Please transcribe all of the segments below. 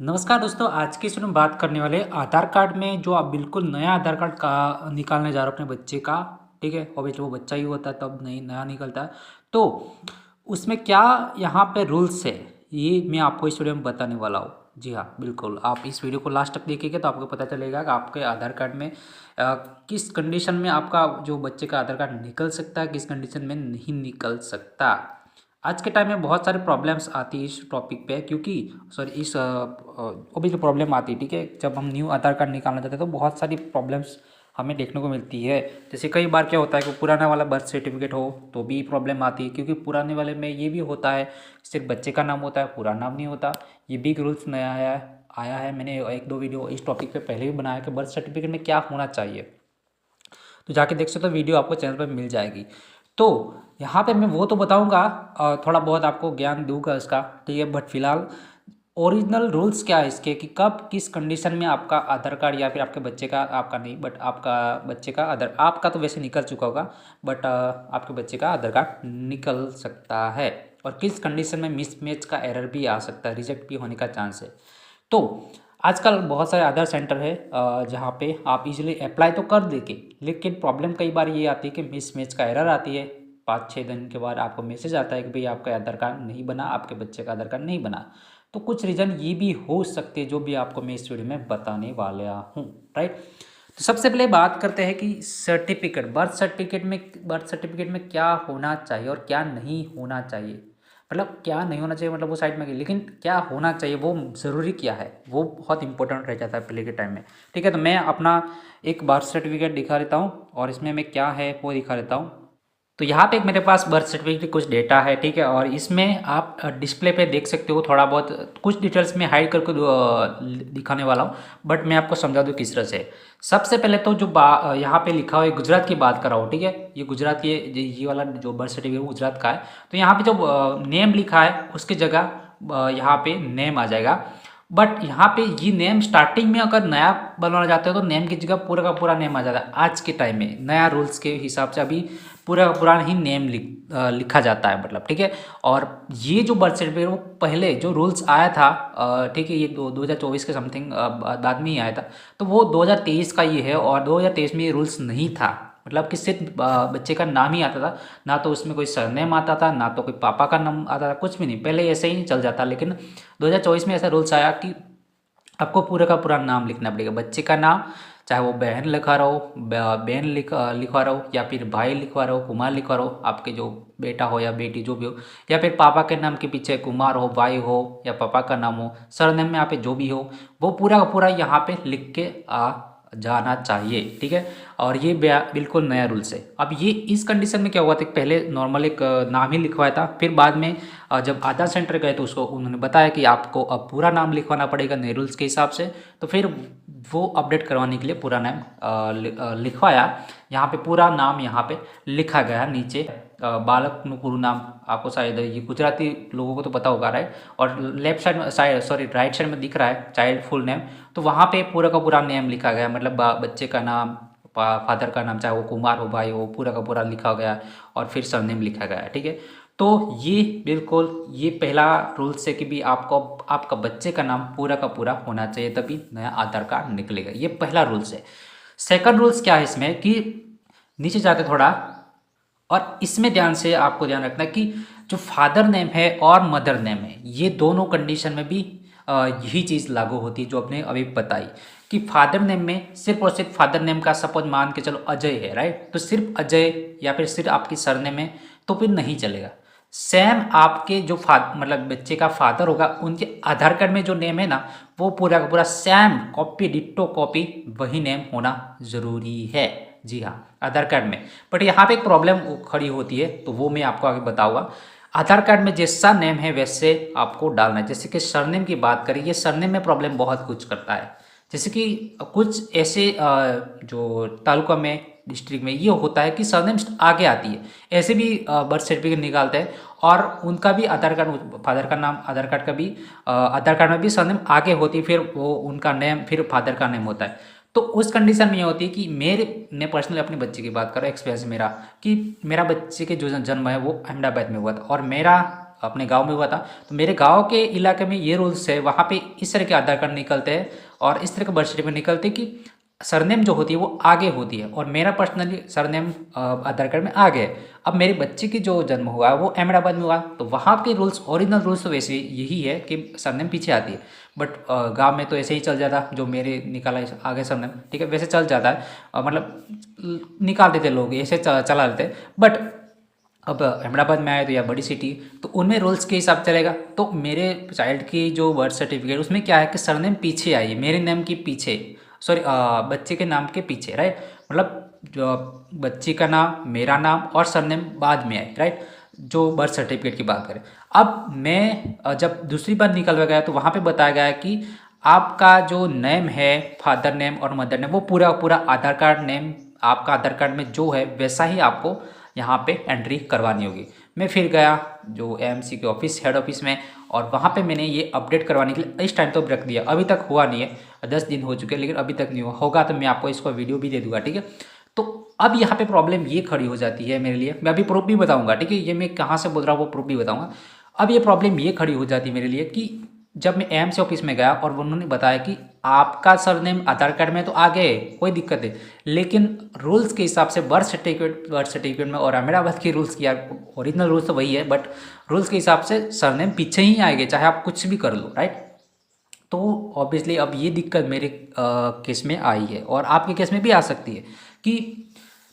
नमस्कार दोस्तों, आज की इस वीडियो में बात करने वाले आधार कार्ड में जो आप बिल्कुल नया आधार कार्ड का निकालने जा रहे हो अपने बच्चे का। ठीक है, ऑब्वियसली वो बच्चा ही होता है तब नहीं नया निकलता है। तो उसमें क्या यहाँ पे रूल्स है, ये मैं आपको इस वीडियो में बताने वाला हूँ। जी हाँ, बिल्कुल आप इस वीडियो को लास्ट तक देखिएगा तो आपको पता चलेगा कि आपके आधार कार्ड में किस कंडीशन में आपका जो बच्चे का आधार कार्ड निकल सकता है, किस कंडीशन में नहीं निकल सकता। आज के टाइम में बहुत सारी प्रॉब्लम्स आती है इस टॉपिक पे, क्योंकि सॉरी इस ओबियसली प्रॉब्लम आती है। ठीक है, जब हम न्यू आधार कार्ड निकालना चाहते हैं तो बहुत सारी प्रॉब्लम्स हमें देखने को मिलती है। जैसे कई बार क्या होता है कि पुराना वाला बर्थ सर्टिफिकेट हो तो भी प्रॉब्लम आती है, क्योंकि पुराने वाले में ये भी होता है सिर्फ बच्चे का नाम होता है, पूरा नाम नहीं होता। ये बिग रूल्स नया आया है। मैंने एक दो वीडियो इस टॉपिक पे पहले भी बनाया कि बर्थ सर्टिफिकेट में क्या होना चाहिए, तो जाके देख सकते हो, वीडियो आपको चैनल पर मिल जाएगी। तो यहाँ पे मैं वो तो बताऊँगा, थोड़ा बहुत आपको ज्ञान दूंगा इसका। ठीक है, बट फिलहाल ओरिजिनल रूल्स क्या है इसके कि कब किस कंडीशन में आपका आधार कार्ड या फिर आपके बच्चे का, आपका नहीं बट आपका बच्चे का आधार, आपका तो वैसे निकल चुका होगा बट आपके बच्चे का आधार कार्ड निकल सकता है, और किस कंडीशन में मिसमैच का एरर भी आ सकता है, रिजेक्ट भी होने का चांस है। तो आजकल बहुत सारे आधार सेंटर है जहाँ पे आप इजीली अप्लाई तो कर देंगे, लेकिन प्रॉब्लम कई बार ये आती है कि मिसमैच का एरर आती है। 5-6 दिन के बाद आपको मैसेज आता है कि भाई आपका आधार कार्ड नहीं बना, आपके बच्चे का आधार कार्ड नहीं बना। तो कुछ रीज़न ये भी हो सकते हैं जो भी आपको मैं इस वीडियो में बताने वाला हूँ। राइट, तो सबसे पहले बात करते हैं कि सर्टिफिकेट, बर्थ सर्टिफिकेट में क्या होना चाहिए और क्या नहीं होना चाहिए। मतलब क्या नहीं होना चाहिए मतलब वो साइड में गई, लेकिन क्या होना चाहिए वो ज़रूरी क्या है वो बहुत इंपॉर्टेंट रह जाता है पहले के टाइम में। ठीक है, तो मैं अपना एक बर्थ सर्टिफिकेट दिखा देता हूँ और इसमें मैं क्या है वो दिखा देता हूँ। तो यहाँ पे मेरे पास बर्थ सर्टिफिकेट की कुछ डेटा है। ठीक है, और इसमें आप डिस्प्ले पे देख सकते हो, थोड़ा बहुत कुछ डिटेल्स में हाइड करके दिखाने वाला हूँ, बट मैं आपको समझा दूँ किस तरह से। सबसे पहले तो जो यहाँ पे लिखा हुआ है गुजरात की बात कर रहा हूँ। ठीक है, ये गुजरात, ये वाला जो बर्थ सर्टिफिकेट गुजरात का है। तो यहाँ पे जो नेम लिखा है उसकी जगह यहाँ पे नेम आ जाएगा। बट यहाँ पे ये नेम स्टार्टिंग में अगर नया बनवाना चाहते हो तो नेम की जगह पूरा का पूरा नेम आ जाता है। आज के टाइम में नया रूल्स के हिसाब से अभी पूरा का पूरा ही नेम लिखा जाता है, मतलब। ठीक है, और ये जो बर्थ सर्टिफिकेट वो पहले जो रूल्स आया था, ठीक है, ये 2024 के समथिंग बाद में ही आया था। तो वो 2023 का ये है, और 2023 में ये रूल्स नहीं था। मतलब कि सिर्फ बच्चे का नाम ही आता था, ना तो उसमें कोई सरनेम आता था, ना तो कोई पापा का नाम आता था, कुछ भी नहीं। पहले ऐसे ही चल जाता, लेकिन 2024 में ऐसा रूल्स आया कि आपको पूरा का पूरा नाम लिखना पड़ेगा। बच्चे का नाम, चाहे वो बहन लिखा रहो, बहन लिखवा रहो, या फिर भाई लिखवा रहो, कुमार लिखवा रहो, आपके जो बेटा हो या बेटी जो भी हो, या फिर पापा के नाम के पीछे कुमार हो, भाई हो, या पापा का नाम हो, सरनेम में यहाँ पे जो भी हो वो पूरा का पूरा यहाँ पे लिख के जाना चाहिए। ठीक है, और ये बिल्कुल नया रूल्स है। अब ये इस कंडीशन में क्या हुआ था, पहले नॉर्मल एक नाम ही लिखवाया था, फिर बाद में जब आधार सेंटर गए तो उसको उन्होंने बताया कि आपको अब पूरा नाम लिखवाना पड़ेगा नए रूल्स के हिसाब से। तो फिर वो अपडेट करवाने के लिए पूरा नाम लिखवाया। यहाँ पे पूरा नाम यहाँ पे लिखा गया नीचे, बालक नु पूરું नाम। आपको शायद ये गुजराती लोगों को तो पता होगा, राइट। और लेफ्ट साइड में, राइट साइड में दिख रहा है चाइल्ड फुल नेम, तो वहाँ पे पूरा का पूरा नेम लिखा गया, मतलब बच्चे का नाम, फादर का नाम, चाहे वो कुमार हो, भाई हो, पूरा का पूरा लिखा गया, और फिर सरनेम लिखा गया। ठीक है, तो ये बिल्कुल ये पहला रूल्स है कि भी आपको आपका बच्चे का नाम पूरा का पूरा होना चाहिए, तभी नया आधार कार्ड निकलेगा। ये पहला रूल्स है। सेकंड रूल्स क्या है इसमें कि नीचे जाके थोड़ा, और इसमें ध्यान से आपको ध्यान रखना है कि जो फादर नेम है और मदर नेम है, ये दोनों कंडीशन में भी यही चीज़ लागू होती है जो आपने अभी बताई, कि फादर नेम में सिर्फ और सिर्फ फादर नेम का सपोज मान के चलो अजय है, राइट, तो सिर्फ अजय या फिर सिर्फ आपकी सरनेम है तो फिर नहीं चलेगा। सेम आपके जो मतलब बच्चे का फादर होगा, उनके आधार कार्ड में जो नेम है ना, वो पूरा का पूरा सेम कॉपी, डिट्टो कॉपी वही नेम होना ज़रूरी है। जी हाँ, आधार कार्ड में। बट यहाँ पे एक प्रॉब्लम खड़ी होती है, तो वो मैं आपको आगे बताऊंगा। आधार कार्ड में जैसा नेम है वैसे आपको डालना है। जैसे कि सरनेम की बात करें, ये सरनेम में प्रॉब्लम बहुत कुछ करता है। जैसे कि कुछ ऐसे जो तालुका में, डिस्ट्रिक्ट में ये होता है कि सरनेम आगे आती है, ऐसे भी बर्थ सर्टिफिकेट निकालते हैं, और उनका भी आधार कार्ड, फादर का नाम आधार कार्ड का भी, आधार कार्ड में भी सरनेम आगे होती है, फिर वो उनका नेम फिर फादर का नेम होता है। तो उस कंडीशन में ये होती है कि मैं पर्सनली अपने बच्चे की बात कर रहा हूँ, एक्सपीरियंस मेरा, कि मेरा बच्चे के जो जन्म है वो अहमदाबाद में हुआ था, और मेरा अपने गांव में हुआ था, तो मेरे गांव के इलाके में ये रूल्स है, वहाँ पे इस तरह के आधार कार्ड निकलते हैं और इस तरह के बर्थ सर्टिफिकेट निकलते हैं कि सरनेम जो होती है वो आगे होती है, और मेरा पर्सनली सरनेम आधार कार्ड में आगे है। अब मेरे बच्चे की जो जन्म हुआ है वो अहमदाबाद में हुआ, तो वहाँ के रूल्स, ओरिजिनल रूल्स तो वैसे यही है कि सरनेम पीछे आती है, बट गांव में तो ऐसे ही चल जाता, जो मेरे निकाला आगे सरनेम, ठीक है, वैसे चल जाता है, मतलब निकाल देते लोग, ऐसे चला लेते। बट अब अहमदाबाद में आए तो या बड़ी सिटी, तो उनमें रूल्स के हिसाब चलेगा। तो मेरे चाइल्ड की जो बर्थ सर्टिफिकेट उसमें क्या है कि सरनेम पीछे आई है, मेरे नेम के पीछे, सॉरी बच्चे के नाम के पीछे, राइट, मतलब जो बच्ची का नाम, मेरा नाम और सरनेम बाद में आए, राइट, जो बर्थ सर्टिफिकेट की बात करें। अब मैं जब दूसरी बार निकलवा गया तो वहाँ पे बताया गया है कि आपका जो नेम है, फादर नेम और मदर नेम, वो पूरा पूरा आधार कार्ड नेम आपका आधार कार्ड में जो है वैसा ही आपको यहाँ पे एंट्री करवानी होगी। मैं फिर गया जो एएमसी के ऑफिस, हेड ऑफिस में, और वहाँ पे मैंने ये अपडेट करवाने के लिए इस टाइम तो रख दिया, अभी तक हुआ नहीं है, 10 दिन हो चुके हैं लेकिन अभी तक नहीं हुआ, होगा तो मैं आपको इसको वीडियो भी दे दूंगा, ठीक है। तो अब यहाँ पे प्रॉब्लम ये खड़ी हो जाती है मेरे लिए, मैं अभी प्रूफ भी बताऊँगा, ठीक है, ये मैं कहाँ से बोल रहा हूँ वो प्रूफ भी बताऊँगा। अब ये प्रॉब्लम ये खड़ी हो जाती है मेरे लिए कि जब मैं एएमसी ऑफिस में गया और उन्होंने बताया कि आपका सरनेम आधार कार्ड में तो आ गए, कोई दिक्कत है, लेकिन रूल्स के हिसाब से बर्थ सर्टिफिकेट में और अहमदाबाद की रूल्स की, यार ओरिजिनल रूल्स तो वही है बट रूल्स के हिसाब से सरनेम पीछे ही आएंगे चाहे आप कुछ भी कर लो, राइट। तो ऑब्वियसली अब ये दिक्कत मेरे केस में आई है और आपके केस में भी आ सकती है कि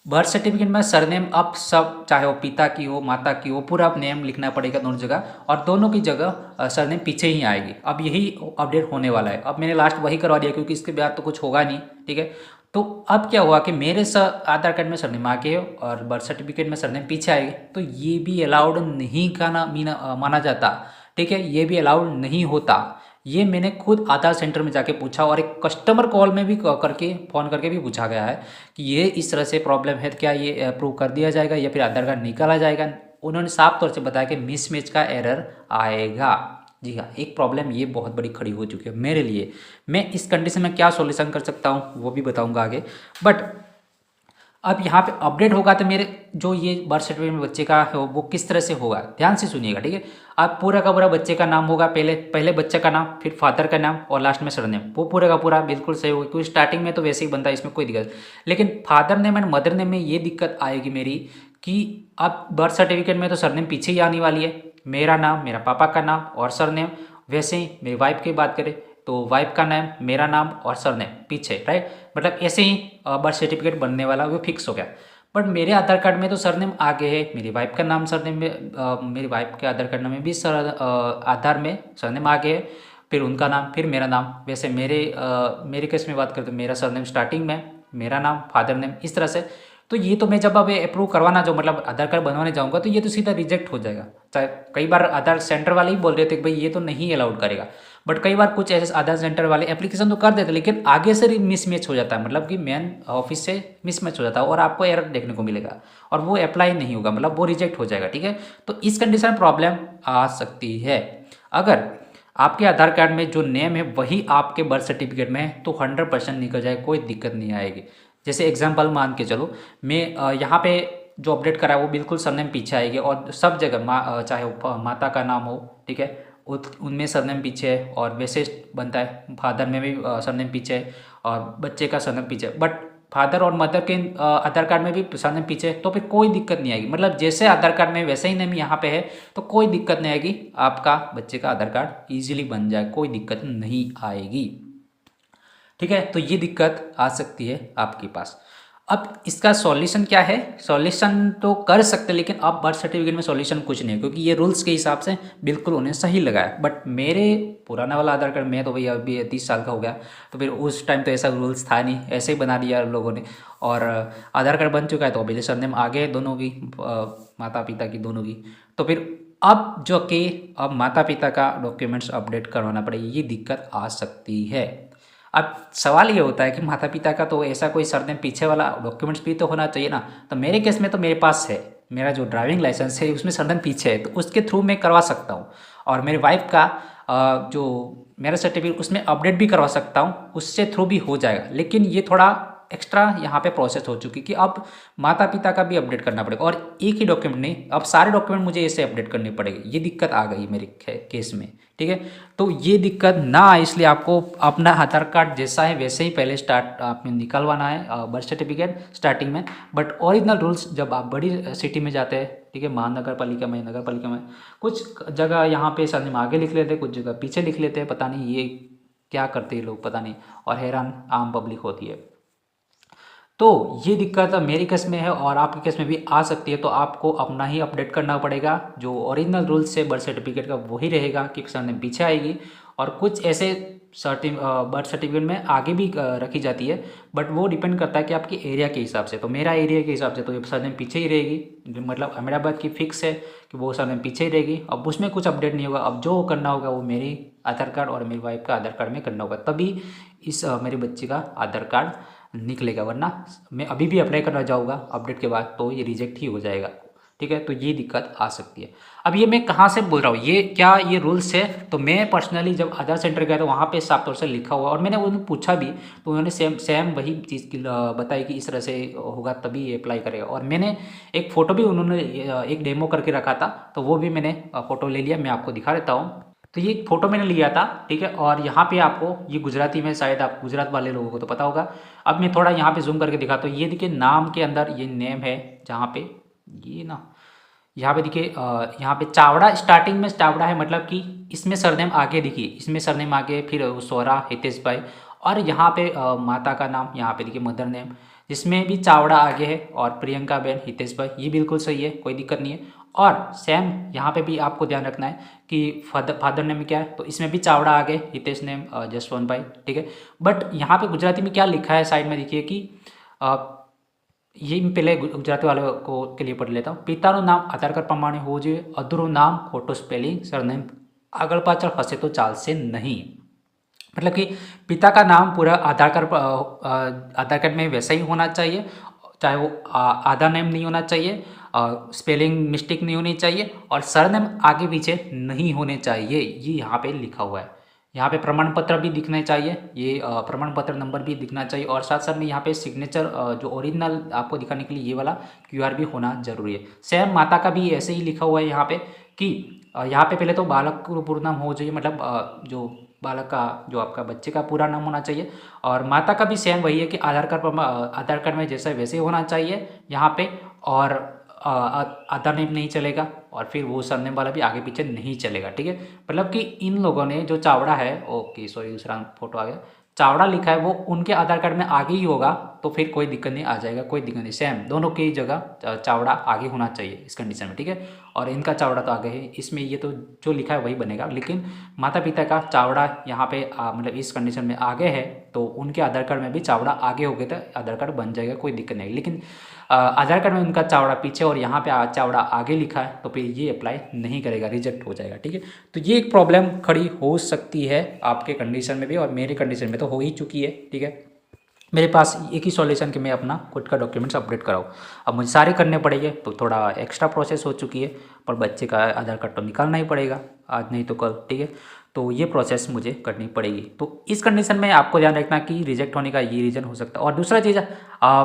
बर्थ सर्टिफिकेट में सरनेम अब सब, चाहे वो पिता की हो माता की हो, पूरा नेम लिखना पड़ेगा दोनों जगह, और दोनों की जगह सरनेम पीछे ही आएगी। अब यही अपडेट होने वाला है, अब मैंने लास्ट वही करवा दिया क्योंकि इसके बाद तो कुछ होगा नहीं, ठीक है। तो अब क्या हुआ कि मेरे आधार कार्ड में सरनेम आगे है और बर्थ सर्टिफिकेट में सरनेम पीछे आएगी, तो ये भी अलाउड नहीं माना जाता, ठीक है, ये भी अलाउड नहीं होता। ये मैंने खुद आधार सेंटर में जाके पूछा और एक कस्टमर कॉल में भी करके फ़ोन करके भी पूछा गया है कि ये इस तरह से प्रॉब्लम है, क्या ये अप्रूव कर दिया जाएगा या फिर आधार कार्ड निकाला जाएगा। उन्होंने साफ तौर से बताया कि मिसमैच का एरर आएगा। जी हाँ, एक प्रॉब्लम ये बहुत बड़ी खड़ी हो चुकी है मेरे लिए। मैं इस कंडीशन में क्या सॉल्यूशन कर सकता हूँ वो भी बताऊँगा आगे, बट अब यहाँ पे अपडेट होगा तो मेरे जो ये बर्थ सर्टिफिकेट में बच्चे का है वो किस तरह से होगा, ध्यान से सुनिएगा, ठीक है। अब पूरा का पूरा बच्चे का नाम होगा, पहले बच्चे का नाम, फिर फादर का नाम और लास्ट में सरनेम, वो पूरा का पूरा बिल्कुल सही होगा क्योंकि स्टार्टिंग में तो वैसे ही बनता है, इसमें कोई दिक्कत। लेकिन father name and mother name में ये दिक्कत आएगी मेरी कि अब बर्थ सर्टिफिकेट में तो सरनेम पीछे ही आने वाली है, मेरा नाम, मेरा पापा का नाम और सरनेम। वैसे ही मेरी वाइफ की बात करें तो वाइफ का नाम, मेरा नाम और सरनेम पीछे, राइट, मतलब ऐसे ही बर्थ सर्टिफिकेट बनने वाला वो फिक्स हो गया। बट मेरे आधार कार्ड में तो सरनेम आगे है, मेरी वाइफ का नाम सरनेम में, मेरी वाइफ के आधार कार्ड में भी आधार में सरनेम आगे है, फिर उनका नाम, फिर मेरा नाम। वैसे मेरे केस में बात करें तो मेरा सरनेम स्टार्टिंग में, मेरा नाम, फादर नेम, इस तरह से। तो ये तो मैं जब अब अप्रूव करवाना जो मतलब आधार कार्ड बनवाने जाऊंगा तो ये तो सीधा रिजेक्ट हो जाएगा। चाहे कई बार आधार सेंटर वाले ही बोल रहे थे कि भाई ये तो नहीं अलाउड करेगा, बट कई बार कुछ ऐसे आधार सेंटर वाले एप्लीकेशन तो कर देते लेकिन आगे से मिसमैच हो जाता है, मतलब कि मेन ऑफिस से मिसमैच हो जाता है और आपको एरर देखने को मिलेगा और वो अप्लाई नहीं होगा, मतलब वो रिजेक्ट हो जाएगा, ठीक है। तो इस कंडीशन में प्रॉब्लम आ सकती है। अगर आपके आधार कार्ड में जो नेम है वही आपके बर्थ सर्टिफिकेट में है तो 100% निकल जाए, कोई दिक्कत नहीं आएगी। जैसे एग्जांपल मान के चलो, मैं यहाँ पे जो अपडेट करा है वो बिल्कुल सरनेम पीछे आएगी और सब जगह चाहे वो माता का नाम हो, ठीक है, उनमें सरनेम पीछे है और वैसे बनता है, फादर में भी सरनेम पीछे है और बच्चे का सरनेम पीछे है, बट फादर और मदर के आधार कार्ड में भी सरनेम पीछे है तो फिर कोई दिक्कत नहीं आएगी। मतलब जैसे आधार कार्ड में वैसे ही नेम यहाँ पे है तो कोई दिक्कत नहीं आएगी, आपका बच्चे का आधार कार्ड ईजिली बन जाए, कोई दिक्कत नहीं आएगी, ठीक है। तो ये दिक्कत आ सकती है आपके पास। अब इसका सॉल्यूशन क्या है? सॉल्यूशन तो कर सकते हैं लेकिन अब बर्थ सर्टिफिकेट में सॉल्यूशन कुछ नहीं है क्योंकि ये रूल्स के हिसाब से बिल्कुल उन्हें सही लगाया। बट मेरे पुराना वाला आधार कार्ड, मैं तो भैया अभी 30 साल का हो गया तो फिर उस टाइम तो ऐसा रूल्स था नहीं, ऐसे ही बना दिया लोगों ने। और आधार कार्ड बन चुका है तो अभी सरनेम आगे दोनों की, माता पिता की दोनों की। तो फिर अब जो कि अब माता पिता का डॉक्यूमेंट्स अपडेट करवाना पड़े, ये दिक्कत आ सकती है। अब सवाल ये होता है कि माता पिता का तो ऐसा कोई सरनेम पीछे वाला डॉक्यूमेंट्स भी तो होना चाहिए ना। तो मेरे केस में तो मेरे पास है, मेरा जो ड्राइविंग लाइसेंस है उसमें सरनेम पीछे है तो उसके थ्रू मैं करवा सकता हूँ। और मेरे वाइफ का जो मेरा सर्टिफिकेट उसमें अपडेट भी करवा सकता हूँ, उससे थ्रू भी हो जाएगा। लेकिन ये थोड़ा एक्स्ट्रा यहाँ पे प्रोसेस हो चुकी कि अब माता पिता का भी अपडेट करना पड़ेगा और एक ही डॉक्यूमेंट नहीं, अब सारे डॉक्यूमेंट मुझे ऐसे अपडेट करने पड़ेंगे। ये दिक्कत आ गई मेरे केस में, ठीक है। तो ये दिक्कत ना आए इसलिए आपको अपना आधार कार्ड जैसा है वैसे ही पहले स्टार्ट आपने निकलवाना है, बर्थ सर्टिफिकेट स्टार्टिंग में। बट ओरिजिनल रूल्स जब आप बड़ी सिटी में जाते हैं, ठीक है, महानगर पालिका में, नगर पालिका में, कुछ जगह यहाँ पे सरनेम आगे लिख लेते हैं, कुछ जगह पीछे लिख लेते हैं, पता नहीं ये क्या करते हैं लोग, पता नहीं, और हैरान आम पब्लिक होती है। तो ये दिक्कत मेरी केस में है और आपके केस में भी आ सकती है। तो आपको अपना ही अपडेट करना पड़ेगा, जो ओरिजिनल रूल्स है बर्थ सर्टिफिकेट का वही रहेगा कि सरनेम पीछे आएगी। और कुछ ऐसे बर्थ सर्टिफिकेट में आगे भी रखी जाती है, बट वो डिपेंड करता है कि आपके एरिया के हिसाब से। तो मेरा एरिया के हिसाब से तो ये सरनेम पीछे ही रहेगी, मतलब अहमदाबाद की फिक्स है कि वो सरनेम पीछे ही रहेगी। अब उसमें कुछ अपडेट नहीं होगा। अब जो करना होगा वो मेरी आधार कार्ड और मेरी वाइफ का आधार कार्ड में करना होगा, तभी इस मेरे बच्चे का आधार कार्ड निकलेगा। वरना मैं अभी भी अप्लाई करना जाऊँगा अपडेट के बाद तो ये रिजेक्ट ही हो जाएगा, ठीक है। तो ये दिक्कत आ सकती है। अब ये मैं कहाँ से बोल रहा हूँ, ये क्या ये रूल्स है? तो मैं पर्सनली जब आधार सेंटर गया तो वहाँ पे साफ तौर से लिखा हुआ, और मैंने उन्हें पूछा भी तो उन्होंने सेम वही चीज़ की बताई कि इस तरह से होगा तभी ये अप्लाई करेगा। और मैंने एक फ़ोटो भी, उन्होंने एक डेमो करके रखा था, तो वो भी मैंने फ़ोटो ले लिया, मैं आपको दिखा देता हूँ। तो ये एक फ़ोटो मैंने लिया था, ठीक है। और यहाँ पे आपको ये गुजराती में, शायद आप गुजरात वाले लोगों को तो पता होगा। अब मैं थोड़ा यहाँ पे जूम करके दिखाता हूँ। ये देखिए नाम के अंदर ये नेम है, जहाँ पे ये ना, यहाँ पे देखिए यहाँ पे चावड़ा, स्टार्टिंग में चावड़ा है, मतलब कि इसमें सरनेम आगे देखिए, इसमें सरनेम आगे, फिर सोहरा हितेश भाई, और यहाँ पे माता का नाम, यहाँ पे देखिए मदर नेम, जिसमें भी चावड़ा आगे है, और प्रियंका बहन हितेश भाई, ये बिल्कुल सही है, कोई दिक्कत नहीं है। और सेम यहाँ पे भी आपको ध्यान रखना है कि फादर नेम क्या है, तो इसमें भी चावड़ा आगे, हितेश नेम जसवंत भाई, ठीक है। बट यहाँ पे गुजराती में क्या लिखा है साइड में देखिए कि ये मैं पहले गुजराती वाले को के लिए पढ़ लेता हूँ। पिताનું નામ આધાર કાર્ડ પ્રમાણે હોવું જોઈએ, અધૂરું નામ, ખોટું સ્પેલિંગ, સરનેમ આગળ પાછળ હશે તો ચાલશે नहीं। मतलब कि पिता का नाम पूरा आधार कार्ड में वैसा ही होना चाहिए, चाहे वो आधा नेम नहीं होना चाहिए, स्पेलिंग मिस्टेक नहीं होनी चाहिए, और सरनेम आगे पीछे नहीं होने चाहिए, ये यहाँ पे लिखा हुआ है। यहाँ पे प्रमाण पत्र भी दिखने चाहिए, ये प्रमाण पत्र नंबर भी दिखना चाहिए, और साथ साथ में यहाँ पे सिग्नेचर जो ओरिजिनल आपको दिखाने के लिए ये वाला क्यूआर भी होना जरूरी है। सेम माता का भी ऐसे ही लिखा हुआ है यहाँ पे कि यहाँ पे पहले तो बालक को पूरा नाम हो चाहिए, मतलब जो बालक का, जो आपका बच्चे का पूरा नाम होना चाहिए। और माता का भी सेम वही है कि आधार कार्ड में जैसा वैसे होना चाहिए यहाँ पे। और आधार नेम नहीं चलेगा, और फिर वो सरनेम वाला भी आगे पीछे नहीं चलेगा, ठीक है। मतलब कि इन लोगों ने जो चावड़ा है, ओके सॉरी दूसरा फोटो आ गया, चावड़ा लिखा है वो उनके आधार कार्ड में आगे ही होगा, तो फिर कोई दिक्कत नहीं, आ जाएगा, कोई दिक्कत नहीं। सेम दोनों की जगह चावड़ा आगे होना चाहिए इस कंडीशन में, ठीक है। और इनका चावड़ा तो आगे है, इसमें ये तो जो लिखा है वही बनेगा, लेकिन माता पिता का चावड़ा यहाँ पे मतलब इस कंडीशन में आगे है, तो उनके आधार कार्ड में भी चावड़ा आगे हो गया तो आधार कार्ड बन जाएगा, कोई दिक्कत नहीं। लेकिन आधार कार्ड में उनका चावड़ा पीछे और यहाँ पे चावड़ा आगे लिखा है, तो फिर ये अप्लाई नहीं करेगा, रिजेक्ट हो जाएगा, ठीक है। तो ये एक प्रॉब्लम खड़ी हो सकती है आपके कंडीशन में भी, और मेरे कंडीशन में तो हो ही चुकी है, ठीक है। मेरे पास एक ही सॉल्यूशन कि मैं अपना खुद का डॉक्यूमेंट्स अपडेट कराऊँ। अब मुझे सारे करने पड़ेंगे, तो थोड़ा एक्स्ट्रा प्रोसेस हो चुकी है, पर बच्चे का आधार कार्ड तो निकालना ही पड़ेगा, आज नहीं तो कल, ठीक है। तो ये प्रोसेस मुझे करनी पड़ेगी। तो इस कंडीशन में आपको ध्यान रखना कि रिजेक्ट होने का ये रीज़न हो सकता है। और दूसरा चीज़,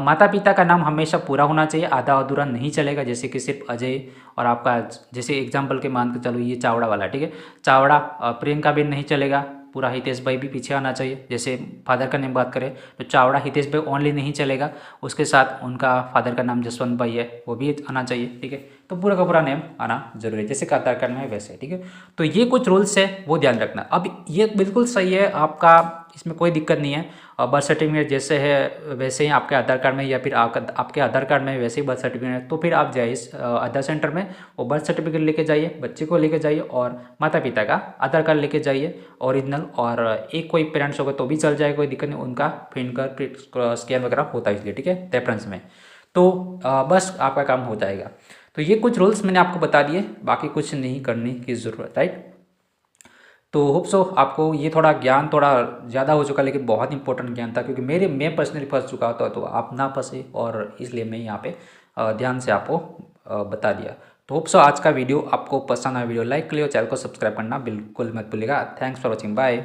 माता पिता का नाम हमेशा पूरा होना चाहिए, आधा अधूरा नहीं चलेगा। जैसे कि सिर्फ अजय और आपका, जैसे एग्जाम्पल के मान के चलो ये चावड़ा वाला, ठीक है, चावड़ा प्रियंका बेन नहीं चलेगा, पूरा हितेश भाई भी पीछे आना चाहिए। जैसे फादर का नेम बात करें तो चावड़ा हितेश भाई ओनली नहीं चलेगा, उसके साथ उनका फादर का नाम जसवंत भाई है, वो भी आना चाहिए, ठीक है। तो पूरा का पूरा नेम आना जरूरी है, जैसे आधार कार्ड में है वैसे, ठीक है। तो ये कुछ रूल्स है, वो ध्यान रखना। अब ये बिल्कुल सही है आपका, इसमें कोई दिक्कत नहीं है। बर्थ सर्टिफिकेट जैसे है वैसे ही आपके आधार कार्ड में, या फिर आपके आधार कार्ड में वैसे ही बर्थ सर्टिफिकेट है, तो फिर आप जाइए इस आधार सेंटर में, वो बर्थ सर्टिफिकेट लेके जाइए, बच्चे को लेके जाइए, और माता पिता का आधार कार्ड लेके जाइए ओरिजिनल, और एक कोई पेरेंट्स होगा तो भी चल जाएगा, कोई दिक्कत नहीं, उनका फिंगर स्कैन वगैरह होता है इसलिए, ठीक है, रेफरेंस में। तो बस आपका काम हो जाएगा। तो ये कुछ रूल्स मैंने आपको बता दिए, बाकी कुछ नहीं करने की ज़रूरत, राइट। तो होप सो आपको ये थोड़ा ज्ञान थोड़ा ज़्यादा हो चुका, लेकिन बहुत इंपॉर्टेंट ज्ञान था, क्योंकि मैं पर्सनली फंस चुका था, तो आप ना फंसे, और इसलिए मैं यहाँ पे ध्यान से आपको बता दिया। तो होप सो आज का वीडियो आपको पसंद आया, वीडियो लाइक कर लियो, चैनल को सब्सक्राइब करना बिल्कुल मत भूलिएगा। Thanks for watching, bye.